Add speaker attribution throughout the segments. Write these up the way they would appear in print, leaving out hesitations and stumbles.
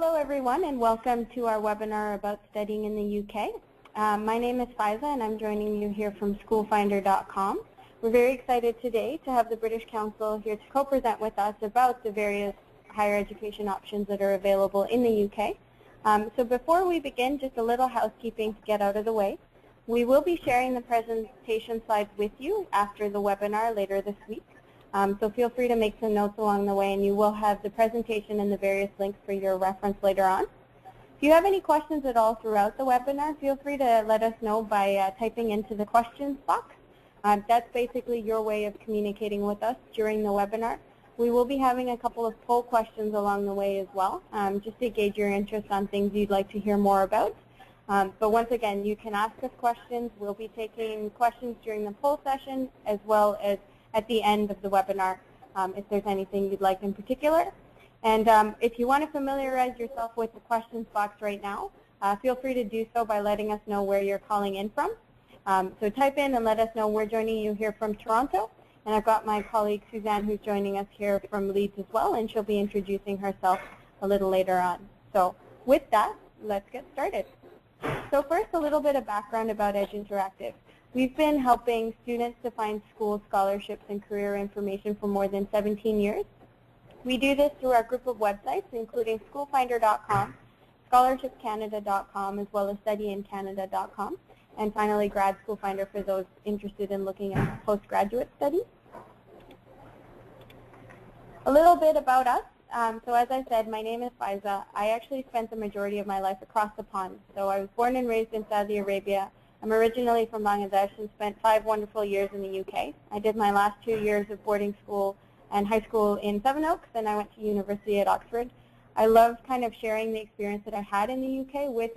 Speaker 1: Hello everyone and welcome to our webinar about studying in the UK. My name is Faiza and I'm joining you here from schoolfinder.com. We're very excited today to have the British Council here to co-present with us about the various higher education options that are available in the UK. So before we begin, just a little housekeeping to get out of the way. We will be sharing the presentation slides with you after the webinar later this week. So feel free to make some notes along the way and you will have the presentation and the various links for your reference later on. If you have any questions at all throughout the webinar, feel free to let us know by typing into the questions box. That's basically your way of communicating with us during the webinar. We will be having a couple of poll questions along the way as well, just to gauge your interest on things you'd like to hear more about. But once again, you can ask us questions. We'll be taking questions during the poll session as well as at the end of the webinar if there's anything you'd like in particular. And if you want to familiarize yourself with the questions box right now, feel free to do so by letting us know where you're calling in from. So type in and let us know we're joining you here from Toronto. And I've got my colleague Suzanne who's joining us here from Leeds as well, and she'll be introducing herself a little later on. So with that, let's get started. So first, a little bit of background about Edge Interactive. We've been helping students to find school scholarships and career information for more than 17 years. We do this through our group of websites, including schoolfinder.com, scholarshipcanada.com, as well as studyincanada.com, and finally Grad School Finder for those interested in looking at postgraduate studies. A little bit about us. So as I said, my name is Faiza. I actually spent the majority of my life across the pond. So I was born and raised in Saudi Arabia. I'm originally from Bangladesh and spent 5 wonderful years in the UK. I did my last 2 years of boarding school and high school in Sevenoaks, and I went to university at Oxford. I loved kind of sharing the experience that I had in the UK with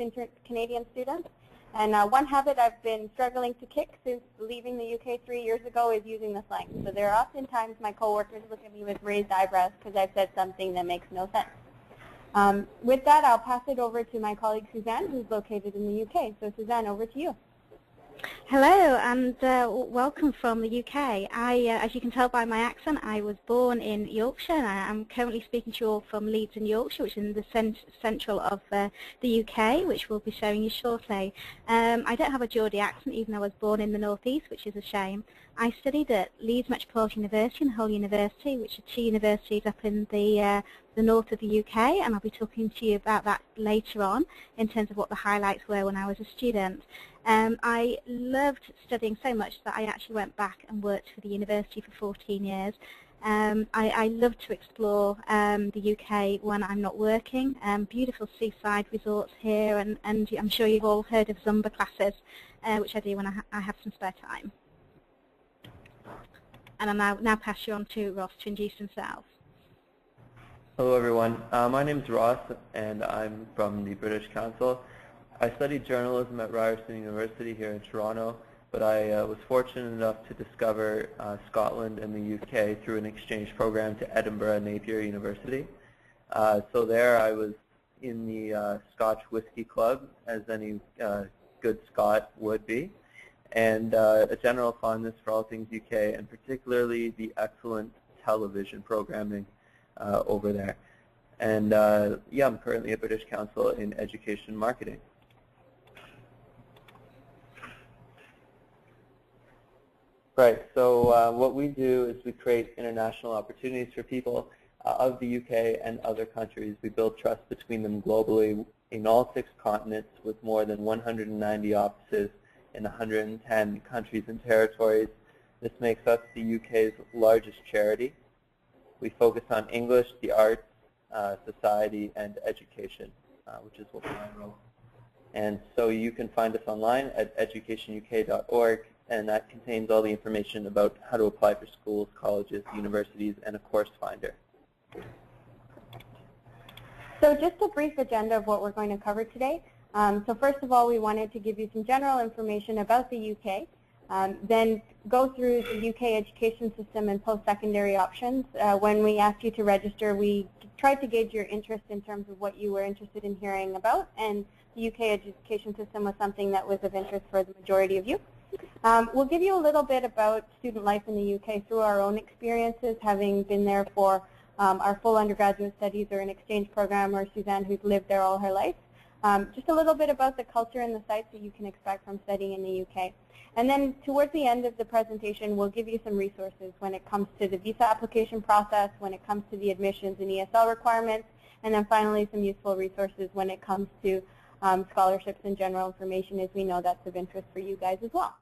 Speaker 1: Canadian students. And one habit I've been struggling to kick since leaving the UK 3 years ago is using the slang. So there are often times my coworkers look at me with raised eyebrows because I've said something that makes no sense. With that, I'll pass it over to my colleague Suzanne, who's located in the UK. So Suzanne, over to you.
Speaker 2: Hello and welcome from the UK. As you can tell by my accent, I was born in Yorkshire and I'm currently speaking to you all from Leeds in Yorkshire, which is in the central of the UK, which we'll be showing you shortly. I don't have a Geordie accent even though I was born in the northeast, which is a shame. I studied at Leeds Metropolitan University and Hull University, which are 2 universities up in the north of the UK, and I'll be talking to you about that later on in terms of what the highlights were when I was a student. I loved studying so much that I actually went back and worked for the university for 14 years. I love to explore the UK when I'm not working. Beautiful seaside resorts here, and I'm sure you've all heard of Zumba classes, which I do when I have some spare time. And I'll now pass you on to Ross to introduce himself.
Speaker 3: Hello everyone, my name is Ross and I'm from the British Council. I studied journalism at Ryerson University here in Toronto, but I was fortunate enough to discover Scotland and the UK through an exchange program to Edinburgh Napier University. So there I was in the Scotch Whisky Club, as any good Scot would be, and a general fondness for all things UK, and particularly the excellent television programming over there. And yeah, I'm currently at British Council in Education Marketing. Right, so what we do is we create international opportunities for people of the UK and other countries. We build trust between them globally in all 6 continents with more than 190 offices in 110 countries and territories. This makes us the UK's largest charity. We focus on English, the arts, society, and education, which is what I wrote. And so you can find us online at educationuk.org, and that contains all the information about how to apply for schools, colleges, universities, and a course finder.
Speaker 1: So just a brief agenda of what we're going to cover today. So first of all, we wanted to give you some general information about the UK, then go through the UK education system and post-secondary options. When we asked you to register, we tried to gauge your interest in terms of what you were interested in hearing about, and the UK education system was something that was of interest for the majority of you. We'll give you a little bit about student life in the UK through our own experiences, having been there for Our full undergraduate studies are an exchange program where Suzanne, who's lived there all her life. Just a little bit about the culture and the sites that you can expect from studying in the UK. And then towards the end of the presentation, we'll give you some resources when it comes to the visa application process, when it comes to the admissions and ESL requirements, and then finally some useful resources when it comes to scholarships and general information, as we know that's of interest for you guys as well.